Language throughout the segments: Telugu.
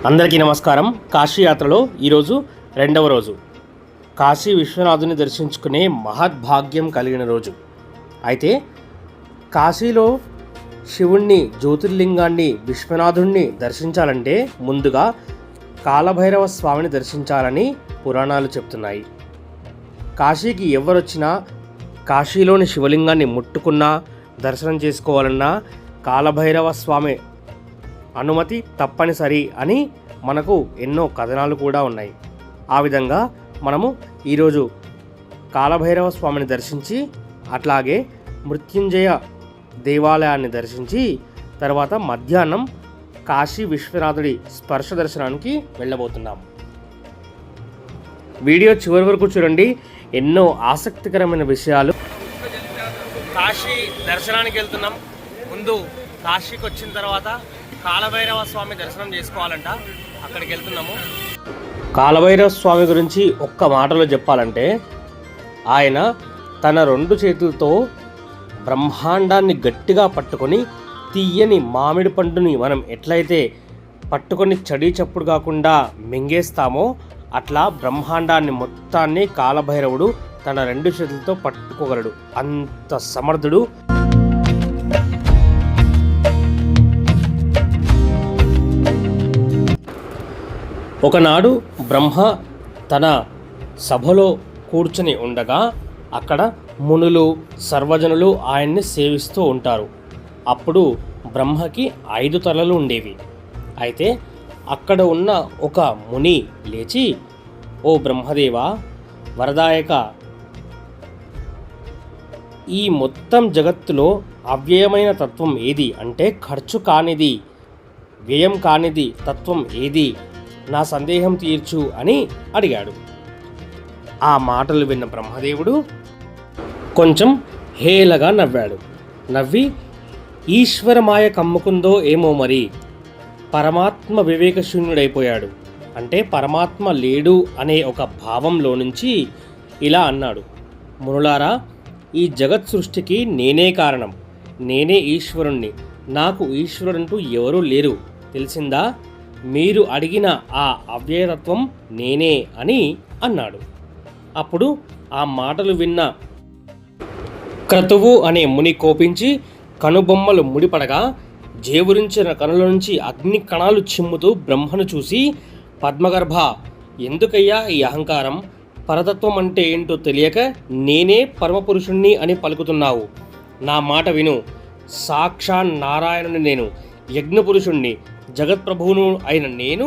అందరికీ నమస్కారం. కాశీయాత్రలో ఈరోజు రెండవ రోజు. కాశీ విశ్వనాథుని దర్శించుకునే మహద్భాగ్యం కలిగిన రోజు. అయితే కాశీలో శివుణ్ణి, జ్యోతిర్లింగాన్ని, విశ్వనాథుణ్ణి దర్శించాలంటే ముందుగా కాలభైరవ స్వామిని దర్శించాలని పురాణాలు చెప్తున్నాయి. కాశీకి ఎవరొచ్చినా కాశీలోని శివలింగాన్ని ముట్టుకున్నా, దర్శనం చేసుకోవాలన్నా కాలభైరవ స్వామి అనుమతి తప్పనిసరి అని మనకు ఎన్నో కథనాలు కూడా ఉన్నాయి. ఆ విధంగా మనము ఈరోజు కాలభైరవ స్వామిని దర్శించి, అట్లాగే మృత్యుంజయ దేవాలయాన్ని దర్శించి తర్వాత మధ్యాహ్నం కాశీ విశ్వనాథుడి స్పర్శ దర్శనానికి వెళ్ళబోతున్నాం. వీడియో చివరి వరకు చూడండి, ఎన్నో ఆసక్తికరమైన విషయాలు. కాశీ దర్శనానికి వెళ్తున్నాం. ముందు కాశీకి వచ్చిన తర్వాత కాలభైరవ స్వామి దర్శనం చేసుకోవాలంట. అక్కడికి వెళ్తున్నాము. కాలభైరవ స్వామి గురించి ఒక్క మాటలో చెప్పాలంటే, ఆయన తన రెండు చేతులతో బ్రహ్మాండాన్ని గట్టిగా పట్టుకొని, తీయని మామిడి పండుని మనం ఎట్లయితే పట్టుకొని చడి చప్పుడు కాకుండా మింగేస్తామో అట్లా బ్రహ్మాండాన్ని మొత్తాన్ని కాలభైరవుడు తన రెండు చేతులతో పట్టుకోగలడు. అంత సమర్థుడు. ఒకనాడు బ్రహ్మ తన సభలో కూర్చుని ఉండగా అక్కడ మునులు, సర్వజనులు ఆయన్ని సేవిస్తూ ఉంటారు. అప్పుడు బ్రహ్మకి 5 తలలు ఉండేవి. అయితే అక్కడ ఉన్న ఒక ముని లేచి, ఓ బ్రహ్మదేవా, వరదాయక, ఈ మొత్తం జగత్తులో అవ్యయమైన తత్వం ఏది అంటే ఖర్చు కానిది, వ్యయం కానిది తత్వం ఏది? నా సందేహం తీర్చు అని అడిగాడు. ఆ మాటలు విన్న బ్రహ్మదేవుడు కొంచెం హేళగా నవ్వాడు. నవ్వి, ఈశ్వరమాయ కమ్ముకుందో ఏమో మరి, పరమాత్మ వివేకశూన్యుడైపోయాడు. అంటే పరమాత్మ లేడు అనే ఒక భావంలో నుంచి ఇలా అన్నాడు, మునులారా, ఈ జగత్ సృష్టికి నేనే కారణం, నేనే ఈశ్వరుణ్ణి, నాకు ఈశ్వరుడంటూ ఎవరూ లేరు, తెలిసిందా? మీరు అడిగిన ఆ అవ్యయతత్వం నేనే అని అన్నాడు. అప్పుడు ఆ మాటలు విన్న క్రతువు అనే ముని కోపించి కనుబొమ్మలు ముడిపడగా జేవురించిన కనుల నుంచి అగ్ని కణాలు చిమ్ముతూ బ్రహ్మను చూసి, పద్మగర్భ, ఎందుకయ్యా ఈ అహంకారం? పరతత్వం అంటే ఏంటో తెలియక నేనే పరమపురుషుణ్ణి అని పలుకుతున్నావు. నా మాట విను. సాక్షాత్ నారాయణుని నేను, యజ్ఞపురుషుణ్ణి, జగత్ప్రభువును అయిన నేను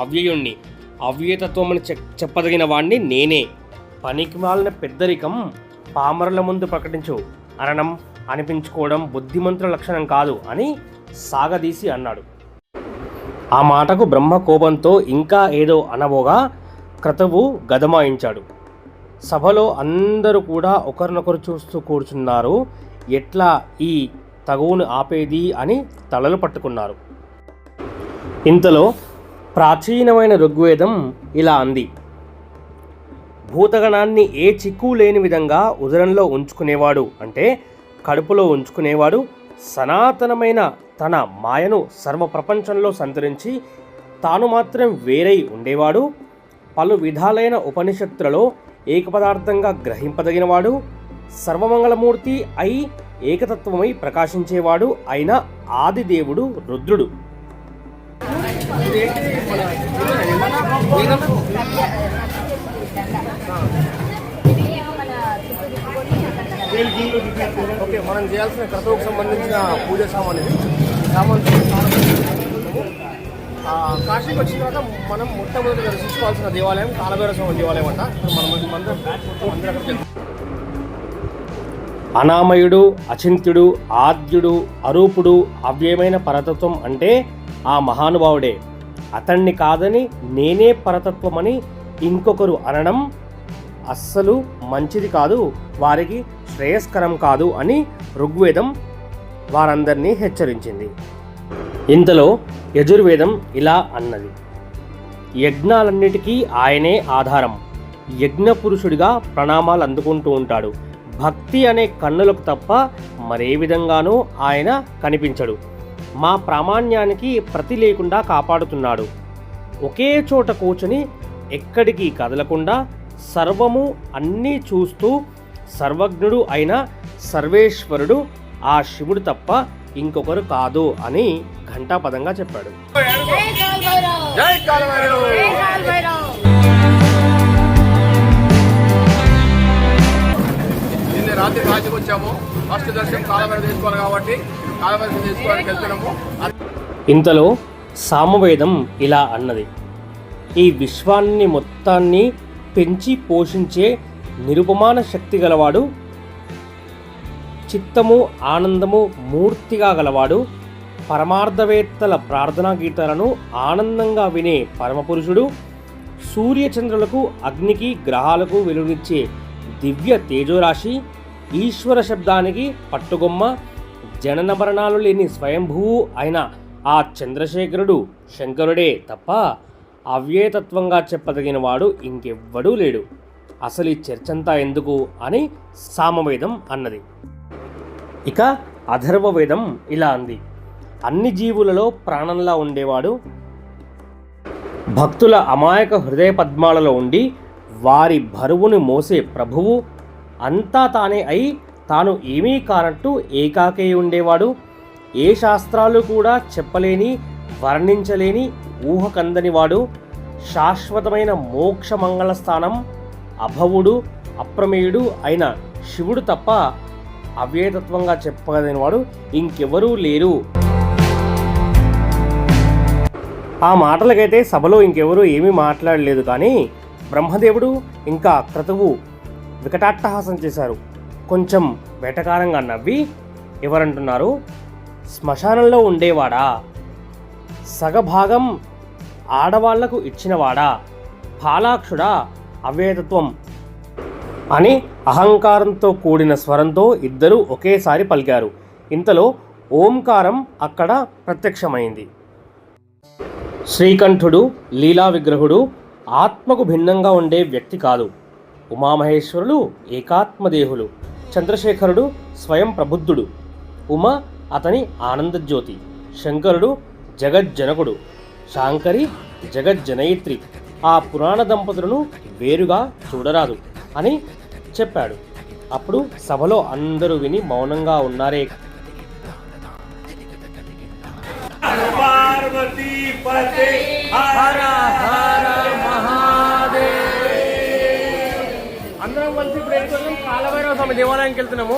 అవ్యయుణ్ణి. అవ్యయతత్వం అని చెప్పదగిన వాణ్ణి నేనే. పనికిమాలిన పెద్దరికం పామరుల ముందు ప్రకటించు అనడం, అనిపించుకోవడం బుద్ధిమంతుల లక్షణం కాదు అని సాగదీసి అన్నాడు. ఆ మాటకు బ్రహ్మ కోపంతో ఇంకా ఏదో అనబోగా క్రతువు గదమాయించాడు. సభలో అందరూ కూడా ఒకరినొకరు చూస్తూ కూర్చున్నారు. ఎట్లా ఈ తగువును ఆపేది అని తలలు పట్టుకున్నారు. ఇంతలో ప్రాచీనమైన ఋగ్వేదం ఇలా అంది, భూతగణాన్ని ఏ చిక్కు లేని విధంగా ఉదరంలో ఉంచుకునేవాడు అంటే కడుపులో ఉంచుకునేవాడు, సనాతనమైన తన మాయను సర్వ ప్రపంచంలో సంతరించి తాను మాత్రం వేరై ఉండేవాడు, పలు విధాలైన ఉపనిషత్తులలో ఏకపదార్థంగా గ్రహింపదగినవాడు, సర్వమంగళమూర్తి అయి ఏకతత్వమై ప్రకాశించేవాడు అయిన ఆదిదేవుడు రుద్రుడు. ఓకే, మనం చేయాల్సిన క్రతువుకు సంబంధించిన పూజ సామాన్ కాశీకి వచ్చిన తర్వాత మనం మొట్టమొదటి దర్శించుకోవాల్సిన దేవాలయం కాలభైరవ స్వామి దేవాలయం అంట. మనం అనామయుడు, అచింత్యుడు, ఆద్యుడు, అరూపుడు, అవ్యయమైన పరతత్వం అంటే ఆ మహానుభావుడే. అతన్ని కాదని నేనే పరతత్వమని ఇంకొకరు అనడం అస్సలు మంచిది కాదు, వారికి శ్రేయస్కరం కాదు అని ఋగ్వేదం వారందరినీ హెచ్చరించింది. ఇంతలో యజుర్వేదం ఇలా అన్నది, యజ్ఞాలన్నిటికీ ఆయనే ఆధారం, యజ్ఞ పురుషుడిగా ప్రణామాలు అందుకుంటూ ఉంటాడు. భక్తి అనే కన్నులకు తప్ప మరే విధంగానూ ఆయన కనిపించడు. మా ప్రామాణ్యానికి ప్రతి లేకుండా కాపాడుతున్నాడు. ఒకే చోట కూర్చొని ఎక్కడికి కదలకుండా సర్వము అన్నీ చూస్తూ సర్వజ్ఞుడు అయిన సర్వేశ్వరుడు ఆ శివుడు తప్ప ఇంకొకరు కాదు అని ఘంటాపదంగా చెప్పాడు. రాత్రి కాశీకి వచ్చాము. ఫస్ట్ దర్శనం కాలభైరవ తీసుకోవాలి కాబట్టి కాలభైరవ తీసుకోవడానికి వెళ్తున్నాము. ఇంతలో సామవేదం ఇలా అన్నది: ఈ విశ్వాన్ని మొత్తాన్ని పెంచి పోషించే నిరుపమాన శక్తి గలవాడు, చిత్తము ఆనందము మూర్తిగా గలవాడు, పరమార్థవేత్తల ప్రార్థనా గీతాలను ఆనందంగా వినే పరమపురుషుడు, సూర్యచంద్రులకు అగ్నికి గ్రహాలకు వెలుగునిచ్చే దివ్య తేజోరాశి, ఈశ్వర శబ్దానికి పట్టుగొమ్మ, జనన మరణాలు లేని స్వయంభువు అయిన ఆ చంద్రశేఖరుడు శంకరుడే తప్ప అవ్యయతత్వంగా చెప్పదగిన వాడు ఇంకెవ్వడూ లేడు. అసలు ఈ చర్చంతా ఎందుకు అని సామవేదం అన్నది. ఇక అథర్వవేదం ఇలా అంది: అన్ని జీవులలో ప్రాణంలా ఉండేవాడు, భక్తుల అమాయక హృదయ పద్మాలలో ఉండి వారి బరువును మోసే ప్రభువు, అంతా తానే అయి తాను ఏమీ కానట్టు ఏకాకే ఉండేవాడు, ఏ శాస్త్రాలు కూడా చెప్పలేని వర్ణించలేని ఊహకందనివాడు, శాశ్వతమైన మోక్ష మంగళ స్థానం, అభవుడు అప్రమేయుడు అయిన శివుడు తప్ప అవ్యయతత్వంగా చెప్పగలిగిన వాడు ఇంకెవరూ లేరు. ఆ మాటలకైతే సభలో ఇంకెవరూ ఏమీ మాట్లాడలేదు. కానీ బ్రహ్మదేవుడు ఇంకా క్రతువు వికటాట్టహాసం చేశారు. కొంచెం వెటకారంగా నవ్వి ఎవరంటున్నారు: శ్మశానంలో ఉండేవాడా, సగభాగం ఆడవాళ్లకు ఇచ్చినవాడా, పాలాక్షుడా, అవ్యయతత్వం అని అహంకారంతో కూడిన స్వరంతో ఇద్దరూ ఒకేసారి పలికారు. ఇంతలో ఓంకారం అక్కడ ప్రత్యక్షమైంది. శ్రీకంఠుడు లీలా విగ్రహుడు ఆత్మకు భిన్నంగా ఉండే వ్యక్తి కాదు. ఉమామహేశ్వరులు ఏకాత్మదేహులు. చంద్రశేఖరుడు స్వయం ప్రబుద్ధుడు. ఉమ అతని ఆనందజ్యోతి. శంకరుడు జగజ్జనకుడు. శాంకరి జగజ్జనయిత్రి. ఆ పురాణ దంపతులను వేరుగా చూడరాదు అని చెప్పాడు. అప్పుడు సభలో అందరూ విని మౌనంగా ఉన్నారే. అందరం కలిసి ఇప్పుడు వెళ్తున్నాం కాలభైరవ స్వామి దేవాలయానికి వెళ్తున్నాము.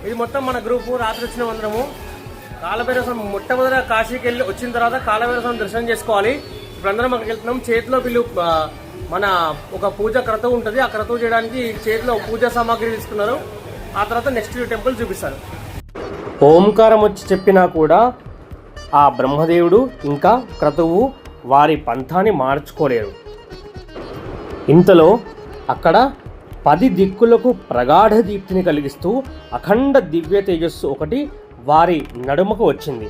ఇది మొత్తం మన గ్రూపు రాత్రి వచ్చిన అందరము. కాలభైరవ స్వామి మొట్టమొదట కాశీకి వెళ్ళి వచ్చిన తర్వాత కాలభైరవ స్వామి దర్శనం చేసుకోవాలి. ఇప్పుడు అందరం అక్కడికి వెళ్తున్నాం. చేతిలో వీళ్ళు మన ఒక పూజ క్రతువు ఉంటుంది. ఆ క్రతువు చేయడానికి చేతిలో పూజా సామాగ్రి తీసుకున్నారు. ఆ తర్వాత నెక్స్ట్ టెంపుల్ చూపిస్తారు. ఓంకారం వచ్చి చెప్పినా కూడా ఆ బ్రహ్మదేవుడు ఇంకా క్రతువు వారి పంథాన్ని మార్చుకోలేరు. ఇంతలో అక్కడ 10 దిక్కులకు ప్రగాఢ దీప్తిని కలిగిస్తూ అఖండ దివ్య తేజస్సు ఒకటి వారి నడుమకు వచ్చింది.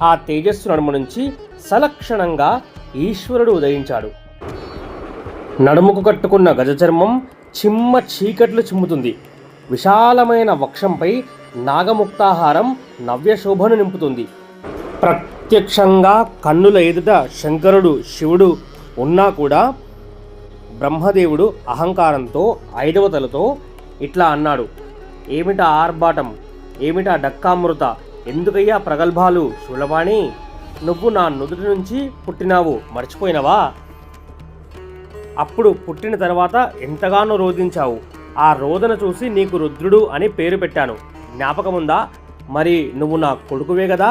ఆ తేజస్సు నడుమ నుంచి సలక్షణంగా ఈశ్వరుడు ఉదయించాడు. నడుముకు కట్టుకున్న గజచర్మం చిమ్మ చీకట్లు చిమ్ముతుంది. విశాలమైన వక్షంపై నాగముక్తాహారం నవ్యశోభను నింపుతుంది. ప్రత్యక్షంగా కన్నుల ఎదుట శంకరుడు శివుడు ఉన్నా కూడా బ్రహ్మదేవుడు అహంకారంతో 5వ తలతో ఇట్లా అన్నాడు: ఏమిటా ఆర్భాటం, ఏమిటా డక్కామృత, ఎందుకయ్యా ప్రగల్భాలు శూలపాణి? నువ్వు నా నుదుటి నుంచి పుట్టినావు, మర్చిపోయినవా? అప్పుడు పుట్టిన తర్వాత ఎంతగానో రోధించావు. ఆ రోదన చూసి నీకు రుద్రుడు అని పేరు పెట్టాను, జ్ఞాపకముందా? మరి నువ్వు నా కొడుకువే కదా.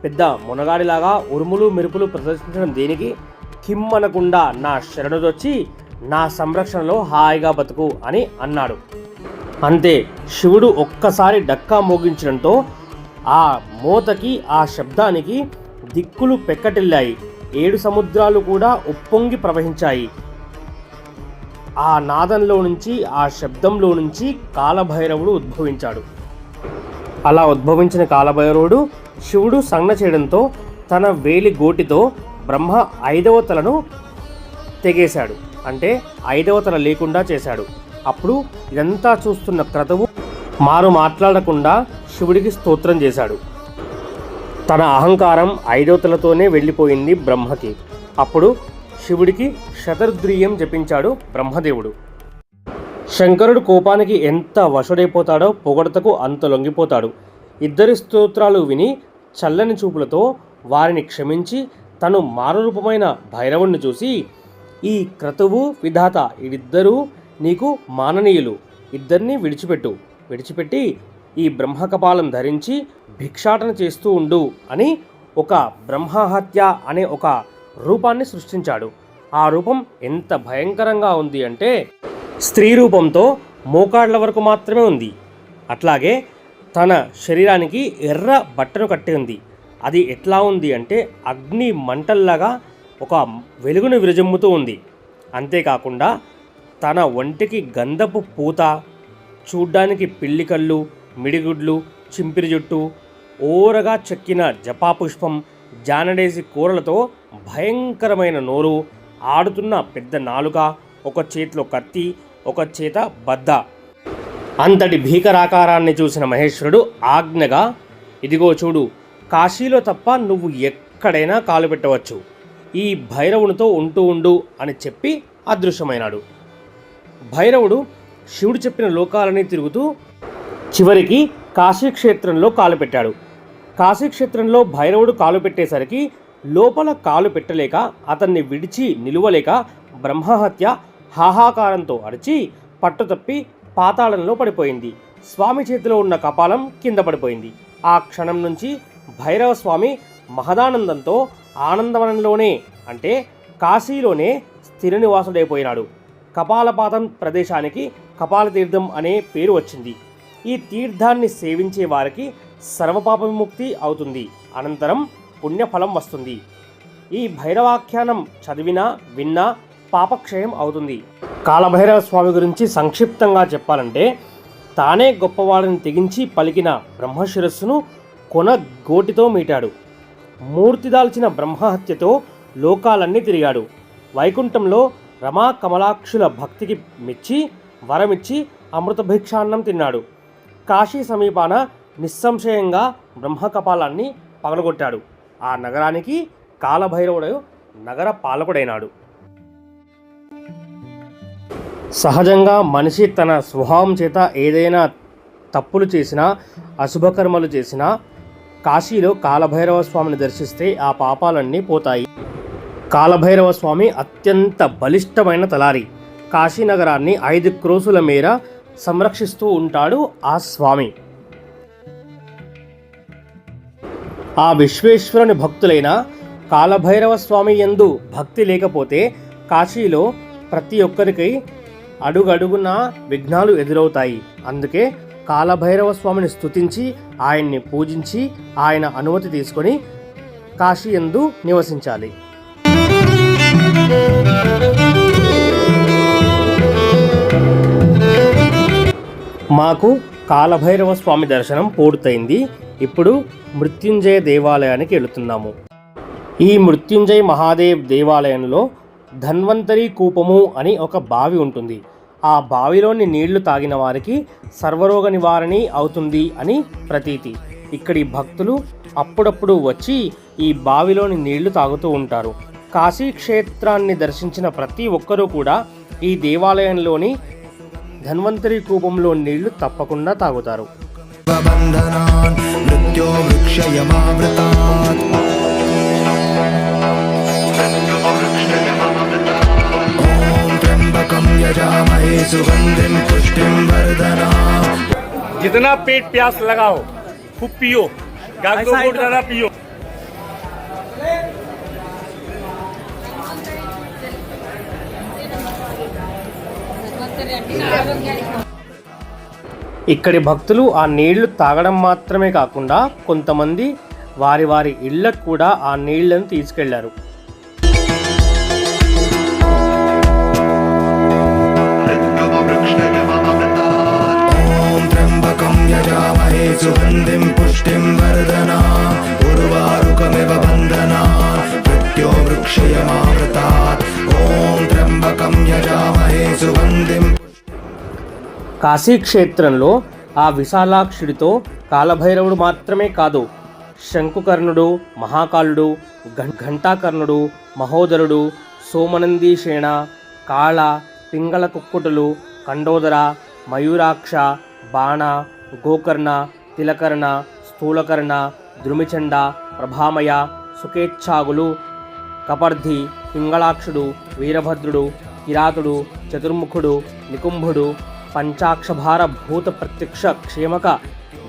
పెద్ద మునగాడిలాగా ఉరుములు మెరుపులు ప్రదర్శించడం దేనికి? కిమ్మనకుండా నా శరణుదొచ్చి నా సంరక్షణలో హాయిగా బతుకు అని అన్నాడు. అంతే, శివుడు ఒక్కసారి డక్కా మోగించడంతో ఆ మోతకి ఆ శబ్దానికి దిక్కులు పెక్కటిల్లాయి. 7 సముద్రాలు కూడా ఉప్పొంగి ప్రవహించాయి. ఆ నాదంలో నుంచి ఆ శబ్దంలో నుంచి కాలభైరవుడు ఉద్భవించాడు. అలా ఉద్భవించిన కాలభైరవుడు శివుడు సంజ్ఞ చేయడంతో తన వేలి గోటితో బ్రహ్మ 5వ తలను తెగేశాడు. అంటే 5వ తల లేకుండా చేశాడు. అప్పుడు ఇదంతా చూస్తున్న క్రతువు మారు మాట్లాడకుండా శివుడికి స్తోత్రం చేశాడు. తన అహంకారం 5వ తలతోనే వెళ్ళిపోయింది బ్రహ్మకి. అప్పుడు శివుడికి శతరుద్రీయం జపించాడు బ్రహ్మదేవుడు. శంకరుడు కోపానికి ఎంత వశుడైపోతాడో పొగడతకు అంత లొంగిపోతాడు. ఇద్దరి స్తోత్రాలు విని చల్లని చూపులతో వారిని క్షమించి తను మారురూపమైన భైరవుణ్ణి చూసి, ఈ క్రతువు విధాత వీరిద్దరూ నీకు మాననీయులు, ఇద్దరిని విడిచిపెట్టి ఈ బ్రహ్మకపాలం ధరించి భిక్షాటన చేస్తూ ఉండు అని ఒక బ్రహ్మహత్య అనే ఒక రూపాన్ని సృష్టించాడు. ఆ రూపం ఎంత భయంకరంగా ఉంది అంటే స్త్రీ రూపంతో మోకాళ్ళ వరకు మాత్రమే ఉంది. అట్లాగే తన శరీరానికి ఎర్ర బట్టను కట్టి ఉంది. అది ఎట్లా ఉంది అంటే అగ్ని మంటల్లాగా ఒక వెలుగును విరజమ్ముతూ ఉంది. అంతేకాకుండా తన ఒంటికి గంధపు పూత, చూడ్డానికి పిల్లి కళ్ళు, మిడిగుడ్లు, చింపిరి జుట్టు, ఓరగా చెక్కిన జపాపుష్పం, జానడేసి కూరలతో భయంకరమైన నోరు, ఆడుతున్న పెద్ద నాలుక, ఒక చేతిలో కత్తి, ఒక చేత బద్ద. అంతటి భీకరాకారాన్ని చూసిన మహేశ్వరుడు ఆజ్ఞగా, ఇదిగో చూడు, కాశీలో తప్ప నువ్వు ఎక్కడైనా కాలు పెట్టవచ్చు, ఈ భైరవునితో ఉండు అని చెప్పి అదృశ్యమైనాడు. భైరవుడు శివుడు చెప్పిన లోకాలని తిరుగుతూ చివరికి కాశీక్షేత్రంలో కాలు పెట్టాడు. కాశీక్షేత్రంలో భైరవుడు కాలు పెట్టేసరికి లోపల కాలు పెట్టలేక, అతన్ని విడిచి నిలువలేక బ్రహ్మహత్య హాహాకారంతో అరిచి పట్టుతప్పి పాతాళంలో పడిపోయింది. స్వామి చేతిలో ఉన్న కపాలం కింద పడిపోయింది. ఆ క్షణం నుంచి భైరవ స్వామి మహదానందంతో ఆనందవనంలోనే అంటే కాశీలోనే స్థిర నివాసుడైపోయినాడు. కపాలపాతం ప్రదేశానికి కపాలతీర్థం అనే పేరు వచ్చింది. ఈ తీర్థాన్ని సేవించే వారికి సర్వపాప విముక్తి అవుతుంది, అనంతరం పుణ్యఫలం వస్తుంది. ఈ భైరవాఖ్యానం చదివినా విన్నా పాపక్షయం అవుతుంది. కాలభైరవ స్వామి గురించి సంక్షిప్తంగా చెప్పాలంటే, తానే గొప్పవాడిని తెగించి పలికిన బ్రహ్మశిరస్సును కొన గోటితో మీటాడు. మూర్తి దాల్చిన బ్రహ్మహత్యతో లోకాలన్నీ తిరిగాడు. వైకుంఠంలో రమా కమలాక్షుల భక్తికి మెచ్చి వరమిచ్చి అమృతభిక్షాన్నం తిన్నాడు. కాశీ సమీపాన నిస్సంశయంగా బ్రహ్మకపాలాన్ని పగలగొట్టాడు. ఆ నగరానికి కాలభైరవుడు నగర పాలకుడైనాడు. సహజంగా మనిషి తన స్వభావం చేత ఏదైనా తప్పులు చేసినా, అశుభకర్మలు చేసినా కాశీలో కాలభైరవ స్వామిని దర్శిస్తే ఆ పాపాలన్నీ పోతాయి. కాలభైరవ స్వామి అత్యంత బలిష్టమైన తలారి. కాశీనగరాన్ని 5 క్రోసుల మేర సంరక్షిస్తూ ఉంటాడు ఆ స్వామి. ఆ విశ్వేశ్వరుని భక్తులైన కాలభైరవ స్వామి యందు భక్తి లేకపోతే కాశీలో ప్రతి ఒక్కరికి అడుగడుగునా విఘ్నాలు ఎదురవుతాయి. అందుకే కాలభైరవ స్వామిని స్తుతించి ఆయన్ని పూజించి ఆయన అనుమతి తీసుకొని కాశీ యందు నివసించాలి. మాకు కాలభైరవ స్వామి దర్శనం పూర్తయింది. ఇప్పుడు మృత్యుంజయ దేవాలయానికి వెళుతున్నాము. ఈ మృత్యుంజయ మహాదేవ్ దేవాలయంలో ధన్వంతరి కూపము అని ఒక బావి ఉంటుంది. ఆ బావిలోని నీళ్లు తాగిన వారికి సర్వరోగ నివారణి అవుతుంది అని ప్రతీతి. ఇక్కడి భక్తులు అప్పుడప్పుడు వచ్చి ఈ బావిలోని నీళ్లు తాగుతూ ఉంటారు. కాశీ క్షేత్రాన్ని దర్శించిన ప్రతి ఒక్కరూ కూడా ఈ దేవాలయంలోని ధన్వంతరి కూపంలో నీళ్లు తప్పకుండా తాగుతారు. जितना पेट प्यास लगाओ खूब पियो, ज़्यादा पियो. ఇక్కడి భక్తులు ఆ నీళ్లు తాగడం మాత్రమే కాకుండా కొంతమంది వారి వారి ఇళ్లకు కూడా ఆ నీళ్లను తీసుకెళ్లారు. సుగంధిం పుష్టిం వర్ధనా ఉర్వారుకమివ బంధనా మృత్యో వృక్షయమావృతాత్ ఓం త్ర్యంబకం యజామహే సుగంధిం. కాశీక్షేత్రంలో ఆ విశాలాక్షుడితో కాలభైరవుడు మాత్రమే కాదు, శంకుకర్ణుడు, మహాకాలుడు, ఘంటాకర్ణుడు, మహోదరుడు, సోమనందీశేణ, కాళ, పింగళ కుక్కుటులు, కండోదర, మయూరాక్ష, బాణ, గోకర్ణ, తిలకర్ణ, స్థూలకర్ణ, ద్రుమిచండ, ప్రభామయ, సుకేచ్ఛాగులు, కపర్ధి, పింగళాక్షుడు, వీరభద్రుడు, కిరాతుడు, చతుర్ముఖుడు, నికుంభుడు, పంచాక్షభార భూత ప్రత్యక్ష క్షేమక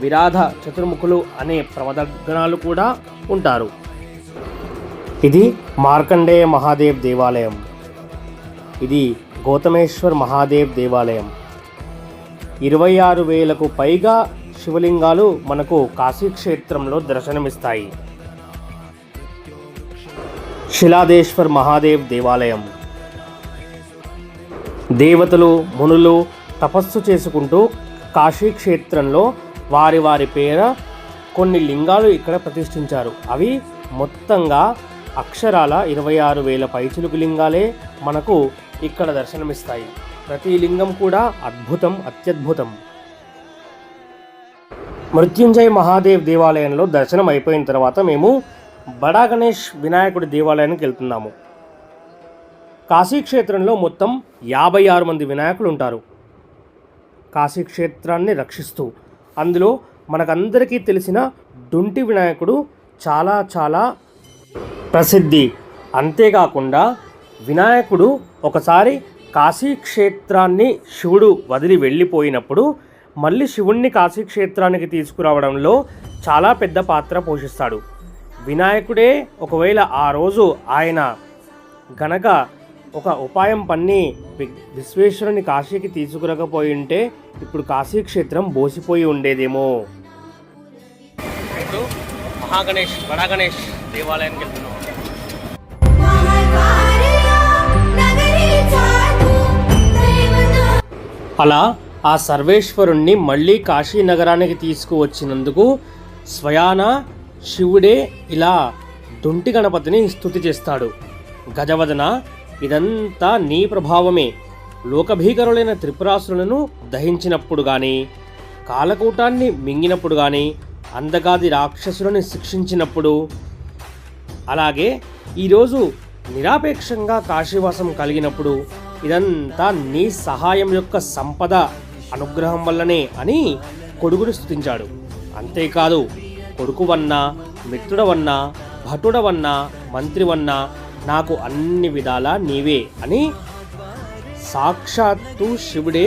విరాధ చతుర్ముఖులు అనే ప్రమదగణాలు కూడా ఉంటారు. ఇది మార్కండేయ మహాదేవ్ దేవాలయం. ఇది గౌతమేశ్వర్ మహాదేవ్ దేవాలయం. 26,000కు పైగా శివలింగాలు మనకు కాశీక్షేత్రంలో దర్శనమిస్తాయి. శిలాదేశ్వర్ మహాదేవ్ దేవాలయం. దేవతలు, మునులు తపస్సు చేసుకుంటూ కాశీక్షేత్రంలో వారి వారి పేర కొన్ని లింగాలు ఇక్కడ ప్రతిష్ఠించారు. అవి మొత్తంగా అక్షరాల 26,000 పైచిలుకు లింగాలే మనకు ఇక్కడ దర్శనమిస్తాయి. ప్రతి లింగం కూడా అద్భుతం, అత్యద్భుతం. మృత్యుంజయ మహాదేవ్ దేవాలయంలో దర్శనం అయిపోయిన తర్వాత మేము బడా గణేష్ వినాయకుడి దేవాలయానికి వెళ్తున్నాము. కాశీక్షేత్రంలో మొత్తం 56 మంది వినాయకులు ఉంటారు కాశీక్షేత్రాన్ని రక్షిస్తూ. అందులో మనకందరికీ తెలిసిన డుంటి వినాయకుడు చాలా చాలా ప్రసిద్ధి. అంతేకాకుండా వినాయకుడు ఒకసారి కాశీక్షేత్రాన్ని శివుడు వదిలి వెళ్ళిపోయినప్పుడు మళ్ళీ శివుణ్ణి కాశీక్షేత్రానికి తీసుకురావడంలో చాలా పెద్ద పాత్ర పోషిస్తాడు. వినాయకుడే ఒకవేళ ఆ రోజు ఆయన గనక ఒక ఉపాయం పన్ని విశ్వేశ్వరుని కాశీకి తీసుకురాకపోయి ఉంటే ఇప్పుడు కాశీక్షేత్రం బోసిపోయి ఉండేదేమో. ఇప్పుడు మహాగణేష్, బడా గణేష్ దేవాలయానికి వెళ్తున్నాం. అలా ఆ సర్వేశ్వరుణ్ణి మళ్ళీ కాశీ నగరానికి తీసుకువచ్చినందుకు స్వయాన శివుడే ఇలా దుంటి గణపతిని స్తుతి చేస్తాడు. గజవదన, ఇదంతా నీ ప్రభావమే. లోకభీకరులైన త్రిపురాసురులను దహించినప్పుడు కానీ, కాలకూటాన్ని మింగినప్పుడు కానీ, అందగాది రాక్షసులను శిక్షించినప్పుడు, అలాగే ఈరోజు నిరాపేక్షంగా కాశీవాసం కలిగినప్పుడు ఇదంతా నీ సహాయం యొక్క సంపద అనుగ్రహం వల్లనే అని కొడుకుని స్తుతించాడు. అంతేకాదు, కొడుకువన్నా, మిత్రుడవన్నా, భటుడవన్నా, మంత్రివన్నా నాకు అన్ని విధాలా నీవే అని సాక్షాత్తు శివుడే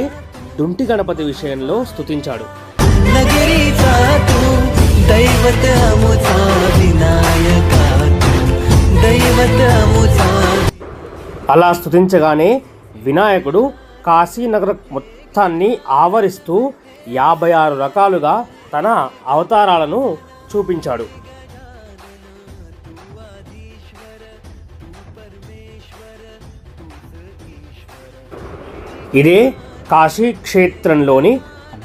దుంటి గణపతి విషయంలో స్తుతించాడు. అలా స్తుతించగానే వినాయకుడు కాశీనగర మొత్తాన్ని ఆవరిస్తూ 56 రకాలుగా తన అవతారాలను చూపించాడు. ఇదే కాశీక్షేత్రంలోని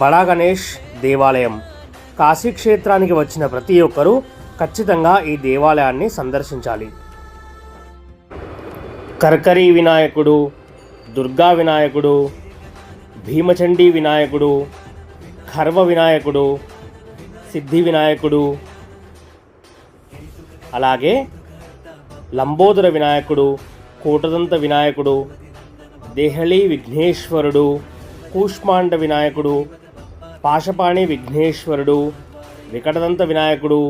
బడా గణేష్ దేవాలయం. కాశీక్షేత్రానికి వచ్చిన ప్రతి ఒక్కరూ ఖచ్చితంగా ఈ దేవాలయాన్ని సందర్శించాలి. కర్కరీ వినాయకుడు, దుర్గా వినాయకుడు, భీమచండీ వినాయకుడు, ఖర్వ వినాయకుడు, సిద్ధి వినాయకుడు, అలాగే లంబోదర వినాయకుడు, కోటదంత వినాయకుడు, దేహళీ విఘ్నేశ్వరుడు, కూష్మాండ వినాయకుడు, పాశపాణి విఘ్నేశ్వరుడు, వికటదంత వినాయకుడు,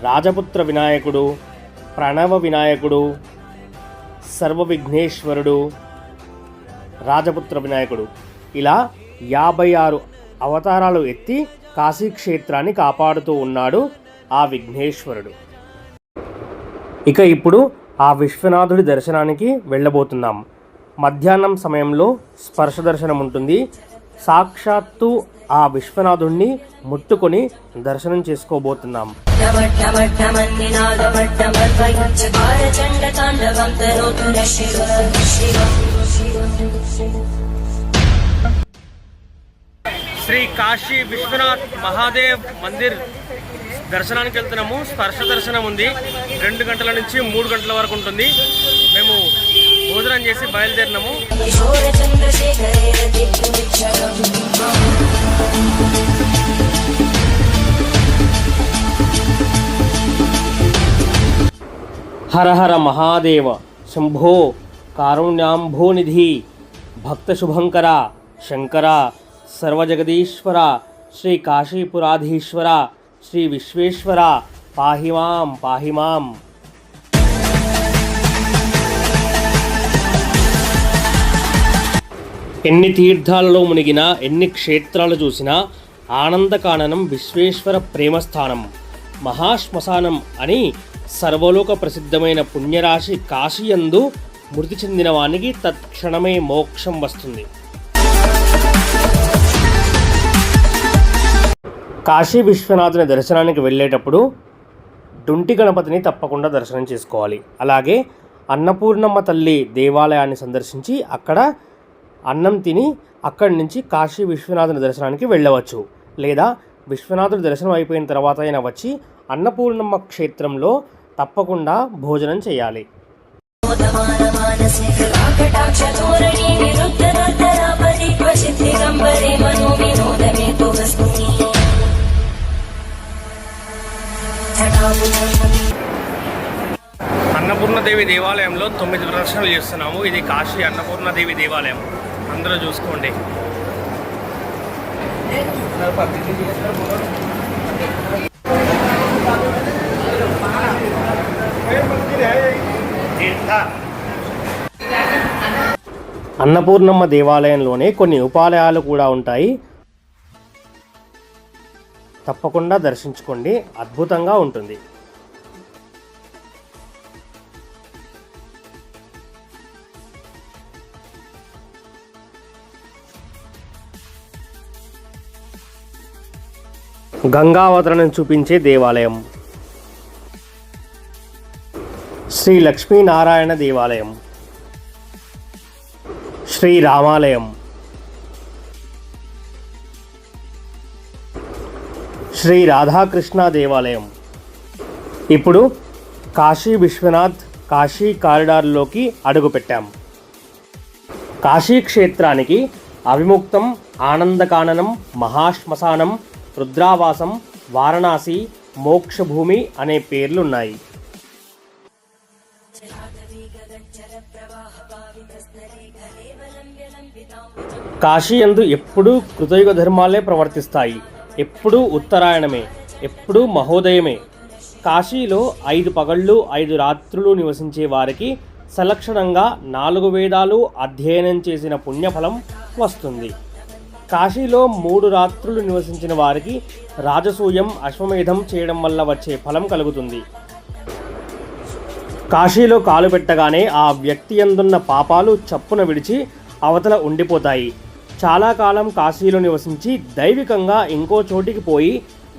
రాజపుత్ర వినాయకుడు, ప్రణవ వినాయకుడు, సర్వ విఘ్నేశ్వరుడు, రాజపుత్ర వినాయకుడు, ఇలా 56 అవతారాలు ఎత్తి కాశీక్షేత్రాన్ని కాపాడుతూ ఉన్నాడు ఆ విఘ్నేశ్వరుడు. ఇక ఇప్పుడు ఆ విశ్వనాథుడి దర్శనానికి వెళ్ళబోతున్నాం. మధ్యాహ్నం సమయంలో స్పర్శ దర్శనం ఉంటుంది. సాక్షాత్తు ఆ విశ్వనాథుణ్ణి ముట్టుకొని దర్శనం చేసుకోబోతున్నాం. శ్రీ కాశీ విశ్వనాథ్ మహాదేవ్ మందిర్ దర్శనానికి వెళ్తున్నాము. స్పర్శ దర్శనం ఉంది. 2 గంటల నుంచి 3 గంటల వరకు ఉంటుంది. మేము భోజనం చేసి బయలుదేరినాము. హర హర మహాదేవ శంభో కారుణ్యాంభోనిధి భక్త శుభంకర శంకర సర్వజగదీశ్వర శ్రీ కాశీపురాధీశ్వర శ్రీ విశ్వేశ్వర పాహిమాం పాహిమాం. ఎన్ని తీర్థాలలో మునిగినా ఎన్ని క్షేత్రాలు చూసినా ఆనందకాననం విశ్వేశ్వర ప్రేమస్థానం మహాశ్మశానం అని సర్వలోక ప్రసిద్ధమైన పుణ్యరాశి కాశీయందు మృతి చెందిన వానికి తత్క్షణమే మోక్షం వస్తుంది. కాశీ విశ్వనాథుని దర్శనానికి వెళ్ళేటప్పుడు డుంటి గణపతిని తప్పకుండా దర్శనం చేసుకోవాలి. అలాగే అన్నపూర్ణమ్మ తల్లి దేవాలయాన్ని సందర్శించి అక్కడ అన్నం తిని అక్కడి నుంచి కాశీ విశ్వనాథుని దర్శనానికి వెళ్ళవచ్చు. లేదా విశ్వనాథుడి దర్శనం అయిపోయిన తర్వాత అయినా వచ్చి అన్నపూర్ణమ్మ క్షేత్రంలో తప్పకుండా భోజనం చేయాలి. అన్నపూర్ణదేవి దేవాలయంలో 9 ప్రదర్శనలు చేస్తున్నాము. ఇది కాశీ అన్నపూర్ణదేవి దేవాలయం, అందరూ చూసుకోండి. అన్నపూర్ణమ్మ దేవాలయంలోనే కొన్ని ఉపాలయాలు కూడా ఉంటాయి, తప్పకుండా దర్శించుకోండి, అద్భుతంగా ఉంటుంది. గంగావతరణను చూపించే దేవాలయం శ్రీ లక్ష్మీనారాయణ దేవాలయం, శ్రీ రామాలయం, శ్రీ రాధాకృష్ణ దేవాలయం. ఇప్పుడు కాశీ విశ్వనాథ్ కాశీ కారిడార్లోకి అడుగుపెట్టాం. కాశీ క్షేత్రానికి అవిముక్తం, ఆనందకాననం, మహాశ్మశానం, రుద్రావాసం, వారణాసి, మోక్షభూమి అనే పేర్లున్నాయి. కాశీ యందు ఎప్పుడూ కృతయుగ ధర్మాలే ప్రవర్తిస్తాయి. ఎప్పుడూ ఉత్తరాయణమే, ఎప్పుడూ మహోదయమే. కాశీలో 5 పగళ్ళు 5 రాత్రులు నివసించే వారికి సలక్షణంగా 4 వేదాలు అధ్యయనం చేసిన పుణ్యఫలం వస్తుంది. కాశీలో 3 రాత్రులు నివసించిన వారికి రాజసూయం, అశ్వమేధం చేయడం వల్ల వచ్చే ఫలం కలుగుతుంది. కాశీలో కాలు పెట్టగానే ఆ వ్యక్తి యందున్న పాపాలు చప్పున విడిచి అవతల ఉండిపోతాయి. చాలా కాలం కాశీలో నివసించి దైవికంగా ఇంకో చోటికి పోయి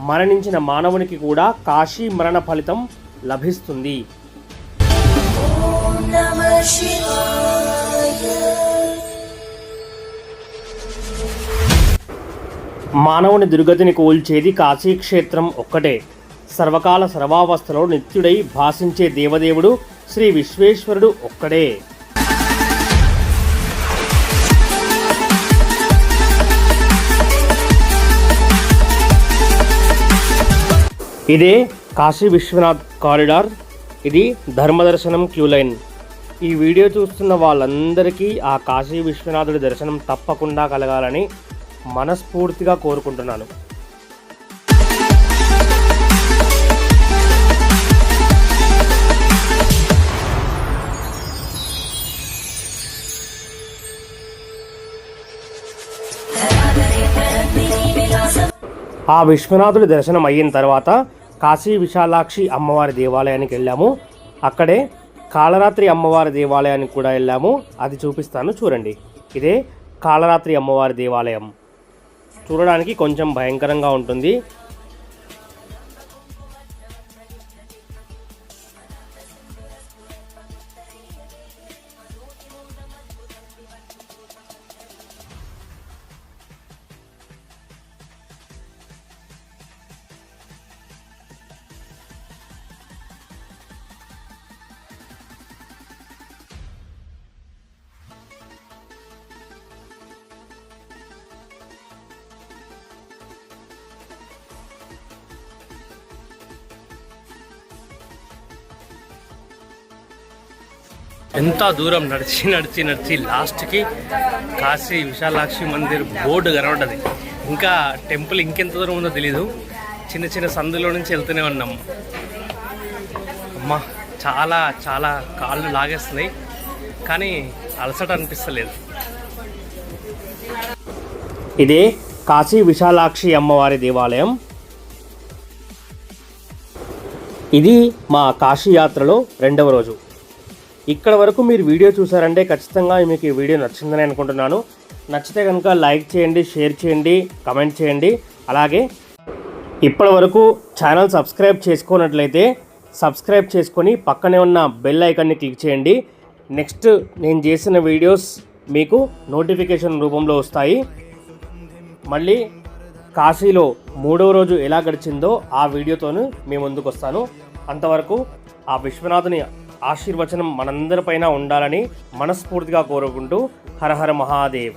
మరణించిన మానవునికి కూడా కాశీ మరణ ఫలితం లభిస్తుంది. మానవుని దుర్గతిని కూల్చేది కాశీక్షేత్రం ఒక్కటే. సర్వకాల సర్వావస్థలో నిత్యుడై భాసించే దేవదేవుడు శ్రీ విశ్వేశ్వరుడు ఒక్కడే. ఇదే కాశీ విశ్వనాథ్ కారిడార్. ఇది ధర్మదర్శనం క్యూ లైన్. ఈ వీడియో చూస్తున్న వాళ్ళందరికీ ఆ కాశీ విశ్వనాథుడి దర్శనం తప్పకుండా కలగాలని మనస్ఫూర్తిగా కోరుకుంటున్నాను. ఆ విశ్వనాథుడి దర్శనం అయిన తర్వాత కాశీ విశాలాక్షి అమ్మవారి దేవాలయానికి వెళ్ళాము. అక్కడే కాళరాత్రి అమ్మవారి దేవాలయానికి కూడా వెళ్ళాము. అది చూపిస్తాను చూడండి. ఇదే కాళరాత్రి అమ్మవారి దేవాలయం. చూడడానికి కొంచెం భయంకరంగా ఉంటుంది. ఎంత దూరం నడిచి నడిచి నడిచి లాస్ట్కి కాశీ విశాలాక్షి మందిర్ బోర్డు కనబడ్డది. ఇంకా టెంపుల్ ఇంకెంత దూరం ఉందో తెలీదు. చిన్న చిన్న సందులో నుంచి వెళ్తూనే ఉన్నాము. అమ్మా చాలా చాలా కాళ్ళు లాగేస్తున్నాయి, కానీ అలసట అనిపిస్తలేదు. ఇదే కాశీ విశాలాక్షి అమ్మవారి దేవాలయం. ఇది మా కాశీ యాత్రలో 2వ రోజు. ఇక్కడ వరకు మీరు వీడియో చూసారంటే ఖచ్చితంగా మీకు ఈ వీడియో నచ్చిందని అనుకుంటున్నాను. నచ్చితే కనుక లైక్ చేయండి, షేర్ చేయండి, కమెంట్ చేయండి. అలాగే ఇప్పటి వరకు ఛానల్ సబ్స్క్రైబ్ చేసుకోనట్లయితే సబ్స్క్రైబ్ చేసుకొని పక్కనే ఉన్న బెల్ ఐకాన్ని క్లిక్ చేయండి. నెక్స్ట్ నేను చేసిన వీడియోస్ మీకు నోటిఫికేషన్ రూపంలో వస్తాయి. మళ్ళీ కాశీలో 3వ రోజు ఎలా గడిచిందో ఆ వీడియోతోను మీ ముందుకు వస్తాను. అంతవరకు ఆ విశ్వనాథుని ఆశీర్వచనం మనందరిపైన ఉండాలని మనస్ఫూర్తిగా కోరుకుంటూ హర హర మహాదేవ్.